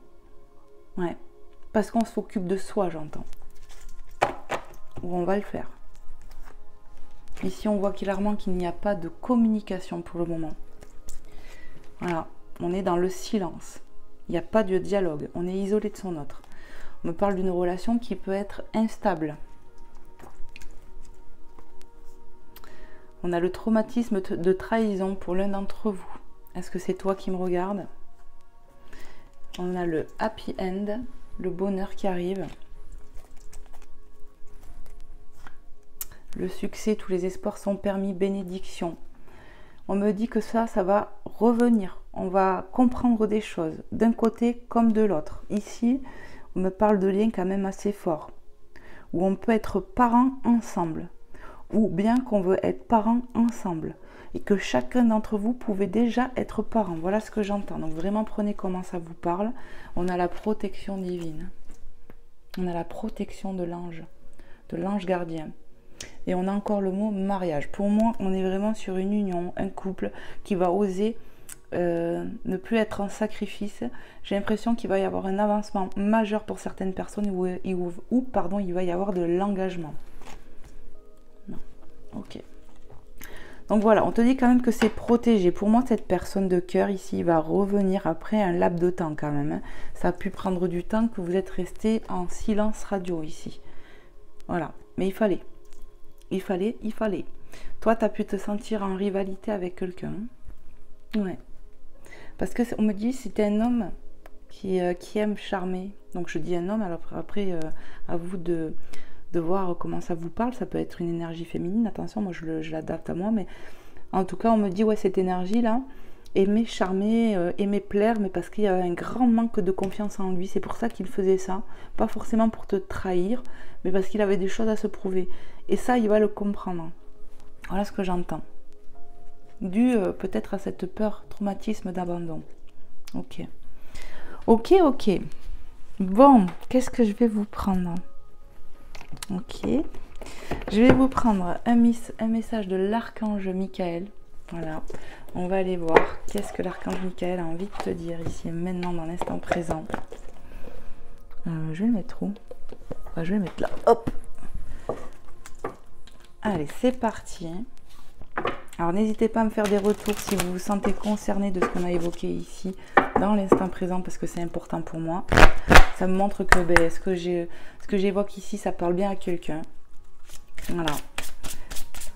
Ouais. Parce qu'on s'occupe de soi, j'entends. Ou on va le faire. Ici, on voit clairement qu'il n'y a pas de communication pour le moment. Voilà. On est dans le silence. Il n'y a pas de dialogue. On est isolé de son autre. On me parle d'une relation qui peut être instable. On a le traumatisme de trahison pour l'un d'entre vous. Est-ce que c'est toi qui me regardes? On a le happy end, le bonheur qui arrive. Le succès, tous les espoirs sont permis, bénédiction. On me dit que ça va revenir. On va comprendre des choses, d'un côté comme de l'autre. Ici, on me parle de liens quand même assez forts, où on peut être parents ensemble, ou bien qu'on veut être parents ensemble, et que chacun d'entre vous pouvait déjà être parent. Voilà ce que j'entends. Donc vraiment, prenez comment ça vous parle. On a la protection divine. On a la protection de l'ange gardien. Et on a encore le mot mariage. Pour moi, on est vraiment sur une union, un couple qui va oser ne plus être en sacrifice. J'ai l'impression qu'il va y avoir un avancement majeur pour certaines personnes où il va y avoir de l'engagement. Non. Ok. Donc voilà, on te dit quand même que c'est protégé. Pour moi, cette personne de cœur ici va revenir après un laps de temps quand même. Hein. Ça a pu prendre du temps que vous êtes resté en silence radio ici. Voilà, mais il fallait. Il fallait. Toi, tu as pu te sentir en rivalité avec quelqu'un. Ouais. Parce que on me dit, c'était un homme qui aime charmer. Donc je dis un homme, alors après, à vous de voir comment ça vous parle. Ça peut être une énergie féminine. Attention, moi je l'adapte à moi. Mais en tout cas, on me dit, ouais, cette énergie-là, aimer charmer, aimer plaire, mais parce qu'il y a un grand manque de confiance en lui. C'est pour ça qu'il faisait ça. Pas forcément pour te trahir, mais parce qu'il avait des choses à se prouver. Et ça, il va le comprendre. Voilà ce que j'entends. Dû peut-être à cette peur, traumatisme d'abandon. Ok. Ok, ok. Bon, qu'est-ce que je vais vous prendre? Ok. Je vais vous prendre un message de l'archange Michael. Voilà. On va aller voir qu'est-ce que l'archange Michael a envie de te dire ici et maintenant dans l'instant présent. Je vais le mettre où? Je vais le mettre là. Hop. Allez, c'est parti. Alors n'hésitez pas à me faire des retours si vous vous sentez concerné de ce qu'on a évoqué ici dans l'instant présent parce que c'est important pour moi. Ça me montre que ce que j'évoque ici, ça parle bien à quelqu'un. Voilà.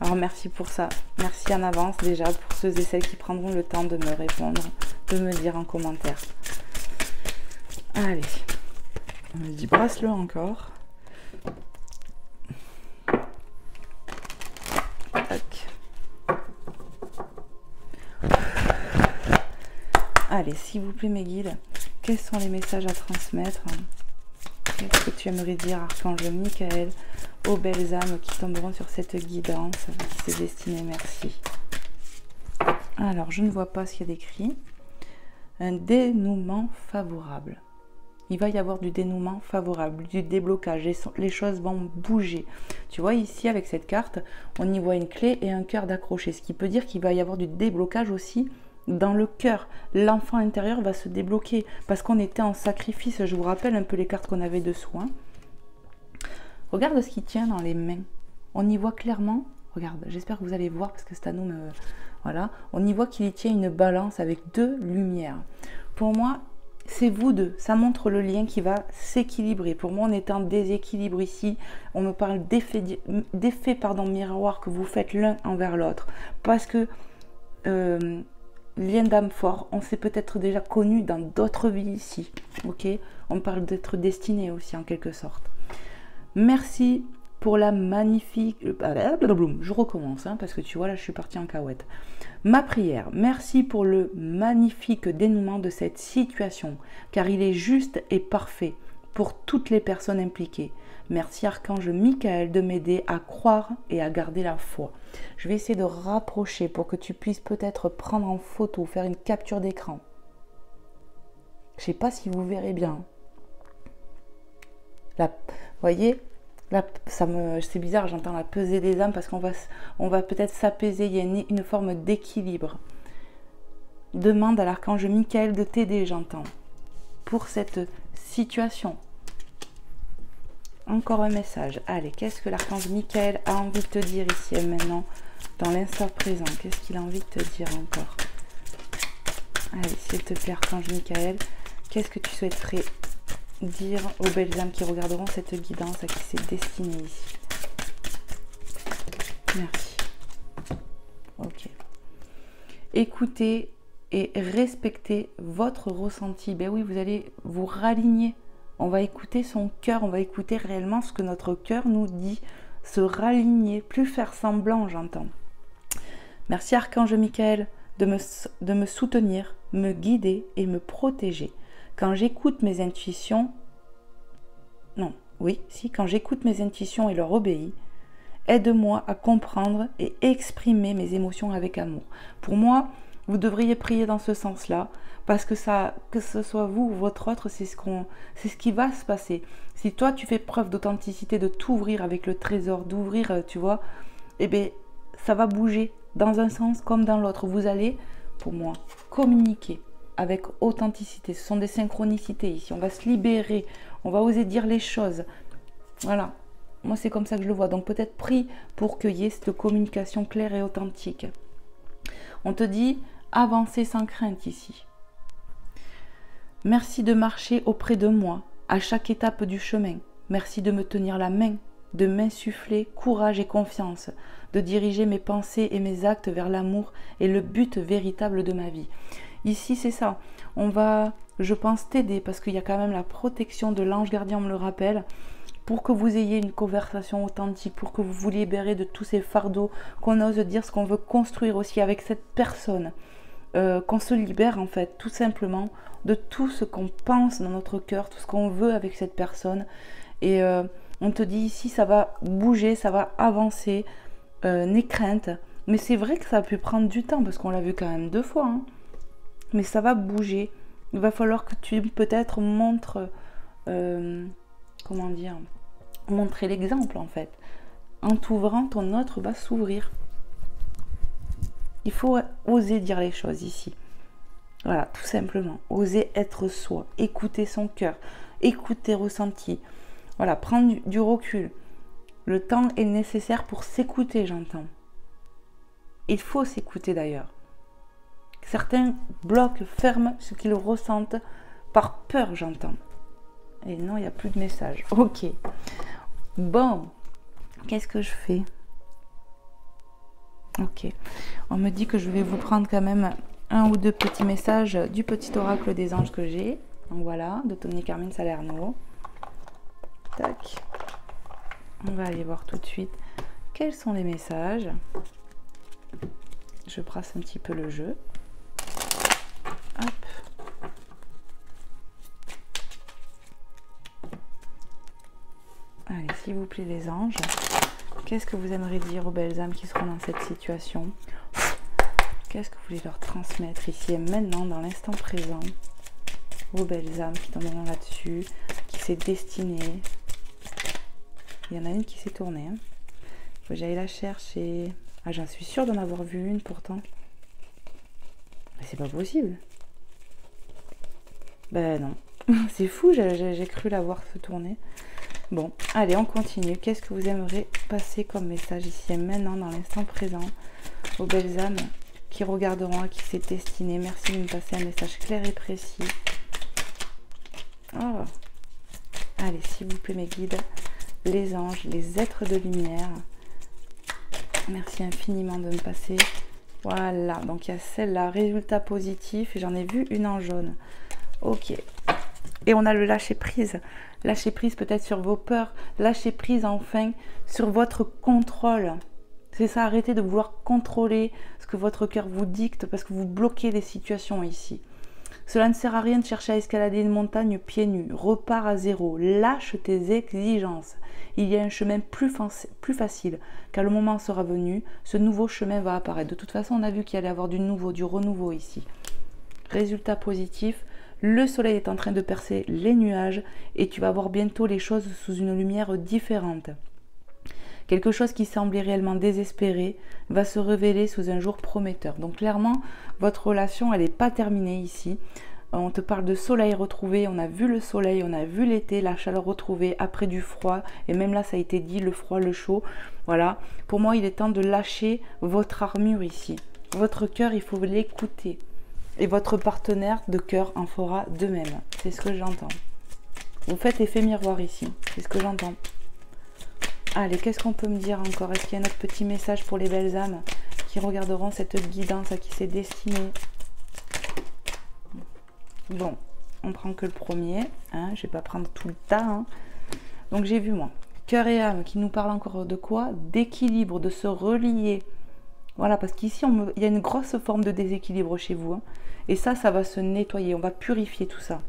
Alors merci pour ça. Merci en avance déjà pour ceux et celles qui prendront le temps de me répondre, de me dire en commentaire. Allez. On me dit brasse-le encore. Tac. Allez, s'il vous plaît mes guides, quels sont les messages à transmettre? Qu'est-ce que tu aimerais dire, archange Michael, aux belles âmes qui tomberont sur cette guidance qui s'est destinée? Merci. Alors, je ne vois pas ce qu'il y a d'écrit. Un dénouement favorable. Il va y avoir du dénouement favorable, du déblocage. Les choses vont bouger. Tu vois, ici, avec cette carte, on y voit une clé et un cœur d'accroché. Ce qui peut dire qu'il va y avoir du déblocage aussi dans le cœur. L'enfant intérieur va se débloquer parce qu'on était en sacrifice. Je vous rappelle un peu les cartes qu'on avait dessous. Hein. Regarde ce qu'il tient dans les mains. On y voit clairement. Regarde, j'espère que vous allez voir parce que c'est à nous. Voilà. On y voit qu'il y tient une balance avec deux lumières. Pour moi, c'est vous deux. Ça montre le lien qui va s'équilibrer. Pour moi, on est en déséquilibre ici. On me parle d'effet miroir que vous faites l'un envers l'autre. Parce que lien d'âme fort, on s'est peut-être déjà connu dans d'autres vies ici. Ok, on parle d'être destiné aussi en quelque sorte. Merci pour la magnifique... Je recommence, hein, parce que tu vois, là, je suis partie en cahuète. Ma prière, merci pour le magnifique dénouement de cette situation, car il est juste et parfait pour toutes les personnes impliquées. Merci, archange Michael, de m'aider à croire et à garder la foi. Je vais essayer de rapprocher pour que tu puisses peut-être prendre en photo, faire une capture d'écran. Je ne sais pas si vous verrez bien. Là, vous voyez, là, c'est bizarre, j'entends la pesée des âmes parce qu'on va peut-être s'apaiser. Il y a une forme d'équilibre. Demande à l'archange Michael de t'aider, j'entends, pour cette situation. Encore un message. Allez, qu'est-ce que l'archange Michael a envie de te dire ici et maintenant, dans l'instant présent? Qu'est-ce qu'il a envie de te dire encore? Allez, s'il te plaît, archange Michael, qu'est-ce que tu souhaiterais dire aux belles âmes qui regarderont cette guidance à qui c'est destiné ici? Merci. Ok. Écoutez et respectez votre ressenti. Ben oui, vous allez vous raligner. On va écouter son cœur, on va écouter réellement ce que notre cœur nous dit. Se raligner, plus faire semblant, j'entends. Merci Archange Michael de me soutenir, me guider et me protéger. Quand j'écoute mes intuitions, quand j'écoute mes intuitions et leur obéis, aide-moi à comprendre et exprimer mes émotions avec amour. Pour moi, vous devriez prier dans ce sens-là, parce que que ce soit vous ou votre autre, c'est ce qui va se passer. Si toi, tu fais preuve d'authenticité, de t'ouvrir avec le trésor, d'ouvrir, tu vois, eh bien, ça va bouger dans un sens comme dans l'autre. Vous allez, pour moi, communiquer avec authenticité. Ce sont des synchronicités ici. On va se libérer, on va oser dire les choses. Voilà. Moi, c'est comme ça que je le vois. Donc, peut-être prie pour qu'il y ait cette communication claire et authentique. On te dit avancer sans crainte ici. Merci de marcher auprès de moi à chaque étape du chemin. Merci de me tenir la main, de m'insuffler courage et confiance, de diriger mes pensées et mes actes vers l'amour et le but véritable de ma vie. Ici, c'est ça. On va, je pense, t'aider parce qu'il y a quand même la protection de l'ange gardien, on me le rappelle, pour que vous ayez une conversation authentique, pour que vous vous libérez de tous ces fardeaux, qu'on ose dire ce qu'on veut construire aussi avec cette personne. qu'on se libère en fait, tout simplement, de tout ce qu'on pense dans notre cœur, tout ce qu'on veut avec cette personne. Et on te dit ici, ça va bouger, ça va avancer, n'aie crainte. Mais c'est vrai que ça a pu prendre du temps, parce qu'on l'a vu quand même 2 fois. Hein. Mais ça va bouger. Il va falloir que tu peut-être montres, comment dire, montrer l'exemple en fait. En t'ouvrant, ton autre va s'ouvrir. Il faut oser dire les choses ici. Voilà, tout simplement. Oser être soi, écouter son cœur, écouter tes ressentis. Voilà, prendre du recul. Le temps est nécessaire pour s'écouter, j'entends. Il faut s'écouter d'ailleurs. Certains bloquent, ferment ce qu'ils ressentent par peur, j'entends. Et non, il n'y a plus de message. Ok. Bon, qu'est-ce que je fais? Ok. On me dit que je vais vous prendre quand même 1 ou 2 petits messages du petit oracle des anges que j'ai. Donc voilà, de Tony Carmine Salerno. Tac. On va aller voir tout de suite quels sont les messages. Je brasse un petit peu le jeu. Hop. Allez, s'il vous plaît les anges, qu'est-ce que vous aimeriez dire aux belles âmes qui seront dans cette situation? Qu'est-ce que vous voulez leur transmettre ici et maintenant, dans l'instant présent? Aux belles âmes qui tomberont là-dessus, qui s'est destinée. Il y en a une qui s'est tournée. Hein. Faut que j'aille la chercher. Ah, j'en suis sûre d'en avoir vu une pourtant. Mais c'est pas possible. Ben non. C'est fou, j'ai cru la voir se tourner. Bon, allez, on continue. Qu'est-ce que vous aimeriez passer comme message ici et maintenant, dans l'instant présent, aux belles âmes qui regarderont, à qui c'est destiné? Merci de me passer un message clair et précis. Oh. Allez, s'il vous plaît, mes guides, les anges, les êtres de lumière. Merci infiniment de me passer. Voilà, donc il y a celle-là, résultat positif, et j'en ai vu une en jaune. Ok. Et on a le lâcher prise. Lâcher prise peut-être sur vos peurs. Lâcher prise enfin sur votre contrôle. C'est ça, arrêtez de vouloir contrôler ce que votre cœur vous dicte parce que vous bloquez les situations ici. Cela ne sert à rien de chercher à escalader une montagne pieds nus. Repars à zéro. Lâche tes exigences. Il y a un chemin plus facile. Quand le moment sera venu, ce nouveau chemin va apparaître. De toute façon, on a vu qu'il allait y avoir du nouveau, du renouveau ici. Résultat positif. Le soleil est en train de percer les nuages et tu vas voir bientôt les choses sous une lumière différente. Quelque chose qui semblait réellement désespéré va se révéler sous un jour prometteur. Donc clairement, votre relation, elle n'est pas terminée ici. On te parle de soleil retrouvé, on a vu le soleil, on a vu l'été, la chaleur retrouvée après du froid. Et même là, ça a été dit, le froid, le chaud. Voilà, pour moi, il est temps de lâcher votre armure ici. Votre cœur, il faut l'écouter. Et votre partenaire de cœur en fera de même. C'est ce que j'entends. Vous faites effet miroir ici. C'est ce que j'entends. Allez, qu'est-ce qu'on peut me dire encore? Est-ce qu'il y a un autre petit message pour les belles âmes qui regarderont cette guidance à qui c'est destiné? Bon, on prend que le premier. Hein, je ne vais pas prendre tout le tas. Hein. Donc j'ai vu moi. Cœur et âme qui nous parle encore de quoi? D'équilibre, de se relier. Voilà, parce qu'ici, il y a une grosse forme de déséquilibre chez vous. Hein. Et ça va se nettoyer. On va purifier tout ça.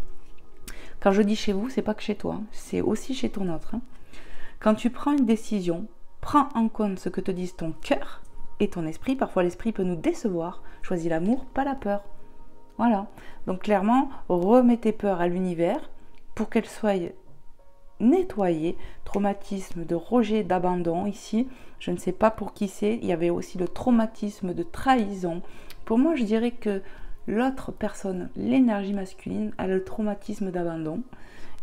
Quand je dis chez vous, c'est pas que chez toi. Hein. C'est aussi chez ton autre. Hein. Quand tu prends une décision, prends en compte ce que te disent ton cœur et ton esprit. Parfois, l'esprit peut nous décevoir. Choisis l'amour, pas la peur. Voilà. Donc, clairement, remets tes peurs à l'univers pour qu'elles soient nettoyées. Traumatisme de rejet, d'abandon ici. Je ne sais pas pour qui c'est. Il y avait aussi le traumatisme de trahison. Pour moi, je dirais que l'autre personne, l'énergie masculine, a le traumatisme d'abandon.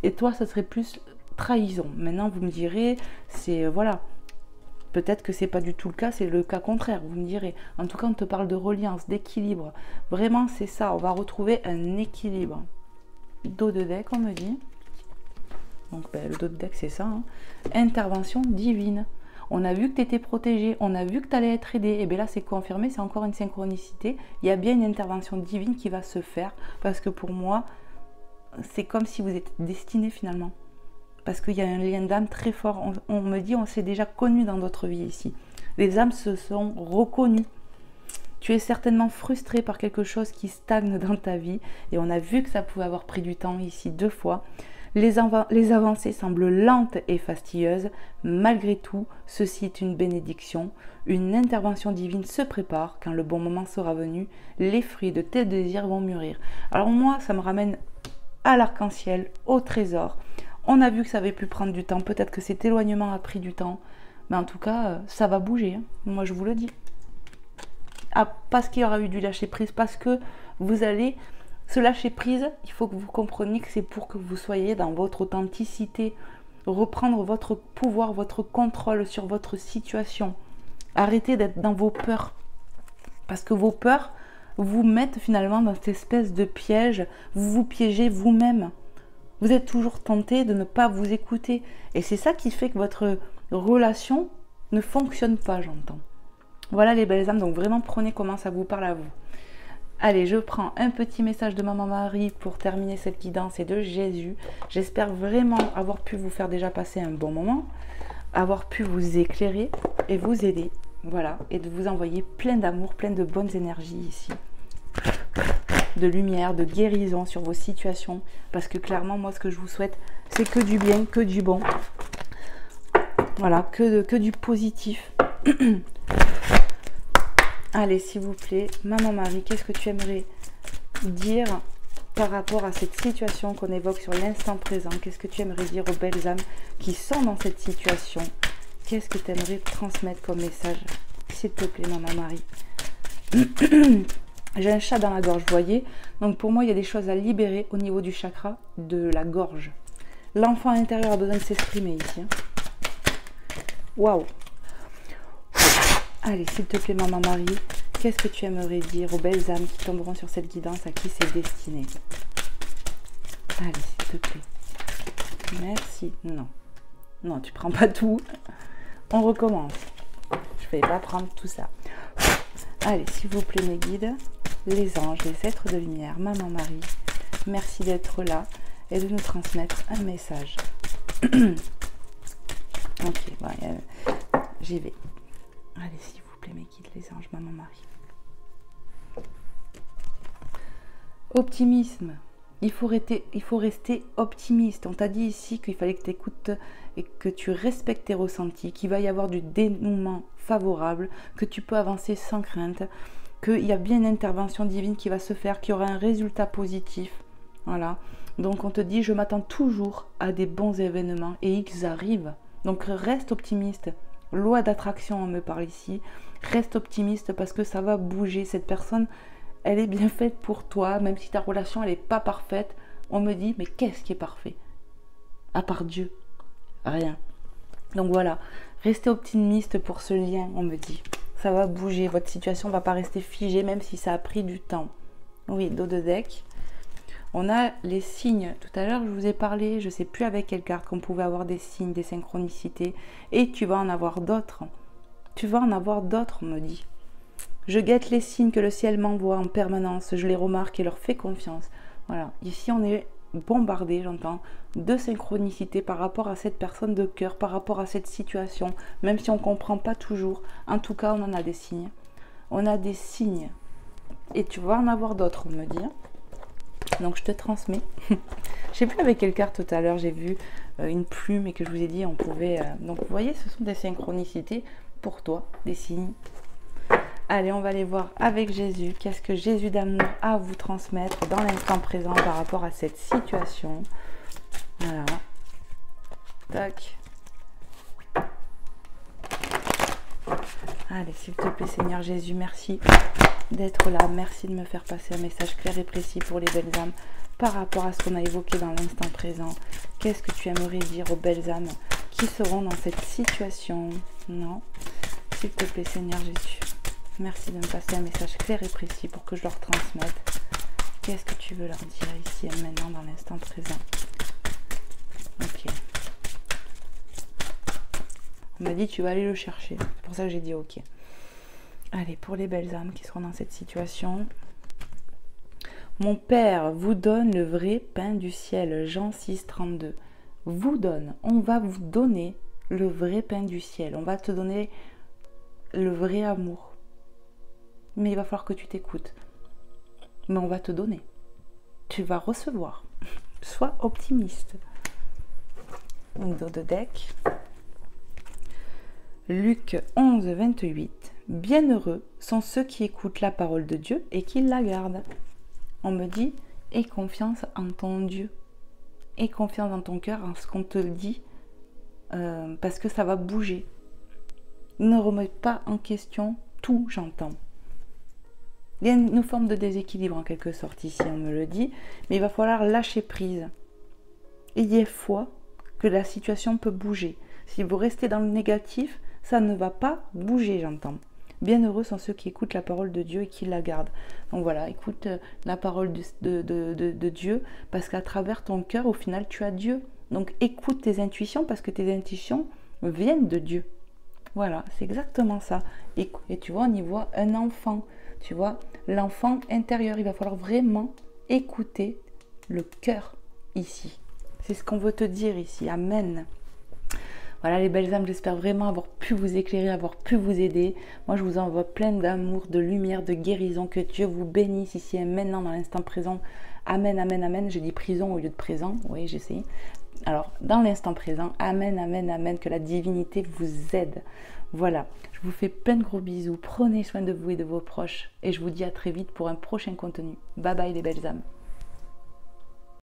Et toi, ça serait plus trahison. Maintenant, vous me direz, c'est voilà. Peut-être que c'est pas du tout le cas, c'est le cas contraire. Vous me direz. En tout cas, on te parle de reliance, d'équilibre. Vraiment, c'est ça. On va retrouver un équilibre. Dos de deck, on me dit. Donc, ben, le dos de deck, c'est ça. Hein. Intervention divine. On a vu que tu étais protégé, on a vu que tu allais être aidé. Et bien là, c'est confirmé, c'est encore une synchronicité. Il y a bien une intervention divine qui va se faire. Parce que pour moi, c'est comme si vous êtes destiné finalement. Parce qu'il y a un lien d'âme très fort. On me dit, on s'est déjà connu dans d'autres vies ici. Les âmes se sont reconnues. Tu es certainement frustré par quelque chose qui stagne dans ta vie. Et on a vu que ça pouvait avoir pris du temps ici 2 fois. Les avancées semblent lentes et fastidieuses. Malgré tout, ceci est une bénédiction. Une intervention divine se prépare. Quand le bon moment sera venu, les fruits de tes désirs vont mûrir. Alors moi, ça me ramène à l'arc-en-ciel, au trésor. On a vu que ça avait pu prendre du temps. Peut-être que cet éloignement a pris du temps. Mais en tout cas, ça va bouger. Moi, je vous le dis. Ah, parce qu'il y aura eu du lâcher-prise. Parce que vous allez... Ce lâcher-prise, il faut que vous compreniez que c'est pour que vous soyez dans votre authenticité. Reprendre votre pouvoir, votre contrôle sur votre situation. Arrêtez d'être dans vos peurs. Parce que vos peurs vous mettent finalement dans cette espèce de piège. Vous vous piégez vous-même. Vous êtes toujours tenté de ne pas vous écouter. Et c'est ça qui fait que votre relation ne fonctionne pas, j'entends. Voilà les belles âmes. Donc vraiment, prenez comment ça vous parle à vous. Allez, je prends un petit message de Maman Marie pour terminer cette guidance et de Jésus. J'espère vraiment avoir pu vous faire déjà passer un bon moment, avoir pu vous éclairer et vous aider. Voilà, et de vous envoyer plein d'amour, plein de bonnes énergies ici. De lumière, de guérison sur vos situations. Parce que clairement, moi, ce que je vous souhaite, c'est que du bien, que du bon. Voilà, que du positif. Allez, s'il vous plaît, Maman Marie, qu'est-ce que tu aimerais dire par rapport à cette situation qu'on évoque sur l'instant présent? Qu'est-ce que tu aimerais dire aux belles âmes qui sont dans cette situation? Qu'est-ce que tu aimerais transmettre comme message? S'il te plaît, Maman Marie. J'ai un chat dans la gorge, vous voyez? Donc pour moi, il y a des choses à libérer au niveau du chakra de la gorge. L'enfant intérieur a besoin de s'exprimer ici. Waouh! Allez, s'il te plaît, Maman Marie, qu'est-ce que tu aimerais dire aux belles âmes qui tomberont sur cette guidance, à qui c'est destiné? Allez, s'il te plaît. Merci. Non. Non, tu prends pas tout. On recommence. Je ne vais pas prendre tout ça. Allez, s'il vous plaît, mes guides, les anges, les êtres de lumière, Maman Marie, merci d'être là et de nous transmettre un message. Ok, bon, j'y vais. Allez, s'il vous plaît, mes guides, les anges, Maman Marie. Optimisme. Il faut rester optimiste. On t'a dit ici qu'il fallait que tu écoutes et que tu respectes tes ressentis, qu'il va y avoir du dénouement favorable, que tu peux avancer sans crainte, qu'il y a bien une intervention divine qui va se faire, qu'il y aura un résultat positif. Voilà. Donc on te dit, je m'attends toujours à des bons événements et ils arrivent. Donc reste optimiste. Loi d'attraction, on me parle ici. Reste optimiste parce que ça va bouger. Cette personne, elle est bien faite pour toi, même si ta relation, elle n'est pas parfaite. On me dit, mais qu'est-ce qui est parfait? À part Dieu, rien. Donc voilà, restez optimiste pour ce lien, on me dit. Ça va bouger, votre situation ne va pas rester figée, même si ça a pris du temps. Oui, dos de deck. On a les signes. Tout à l'heure, je vous ai parlé, je ne sais plus avec quelle carte, qu'on pouvait avoir des signes, des synchronicités. Et tu vas en avoir d'autres. Tu vas en avoir d'autres, on me dit. Je guette les signes que le ciel m'envoie en permanence. Je les remarque et leur fais confiance. Voilà. Ici, on est bombardé, j'entends, de synchronicité par rapport à cette personne de cœur, par rapport à cette situation. Même si on ne comprend pas toujours. En tout cas, on en a des signes. On a des signes. Et tu vas en avoir d'autres, on me dit. Donc je te transmets. Je sais plus avec quelle carte tout à l'heure j'ai vu une plume et que je vous ai dit on pouvait... Donc vous voyez, ce sont des synchronicités pour toi, des signes. Allez, on va aller voir avec Jésus. Qu'est-ce que Jésus d'amour a à vous transmettre dans l'instant présent par rapport à cette situation? Voilà. Tac. Allez, s'il te plaît, Seigneur Jésus, merci d'être là. Merci de me faire passer un message clair et précis pour les belles âmes par rapport à ce qu'on a évoqué dans l'instant présent. Qu'est-ce que tu aimerais dire aux belles âmes qui seront dans cette situation? Non. S'il te plaît, Seigneur Jésus, merci de me passer un message clair et précis pour que je leur transmette. Qu'est-ce que tu veux leur dire ici et maintenant dans l'instant présent? Ok. On m'a dit tu vas aller le chercher. C'est pour ça que j'ai dit ok. Allez, pour les belles âmes qui seront dans cette situation. Mon Père vous donne le vrai pain du ciel. Jean 6, 32. Vous donne. On va vous donner le vrai pain du ciel. On va te donner le vrai amour. mais il va falloir que tu t'écoutes. Mais on va te donner. Tu vas recevoir. Sois optimiste. Dos de deck. Luc 11, 28. Bienheureux sont ceux qui écoutent la parole de Dieu et qui la gardent. On me dit, aie confiance en ton Dieu. Aie confiance dans ton cœur, en ce qu'on te dit, parce que ça va bouger. Ne remets pas en question tout, j'entends. Il y a une forme de déséquilibre en quelque sorte ici, on me le dit, mais il va falloir lâcher prise. Ayez foi que la situation peut bouger. Si vous restez dans le négatif, ça ne va pas bouger, j'entends. Bienheureux sont ceux qui écoutent la parole de Dieu et qui la gardent. Donc voilà, écoute la parole de Dieu, parce qu'à travers ton cœur, au final, tu as Dieu. Donc écoute tes intuitions, parce que tes intuitions viennent de Dieu. Voilà, c'est exactement ça. Et tu vois, on y voit un enfant. Tu vois, l'enfant intérieur, il va falloir vraiment écouter le cœur ici. C'est ce qu'on veut te dire ici. Amen. Voilà les belles âmes, j'espère vraiment avoir pu vous éclairer, avoir pu vous aider. Moi, je vous envoie plein d'amour, de lumière, de guérison. Que Dieu vous bénisse ici et maintenant, dans l'instant présent. Amen, amen, amen. J'ai dit prison au lieu de présent. Oui, j'essaie. Alors, dans l'instant présent, amen, amen, amen. Que la divinité vous aide. Voilà, je vous fais plein de gros bisous. Prenez soin de vous et de vos proches. Et je vous dis à très vite pour un prochain contenu. Bye bye les belles âmes.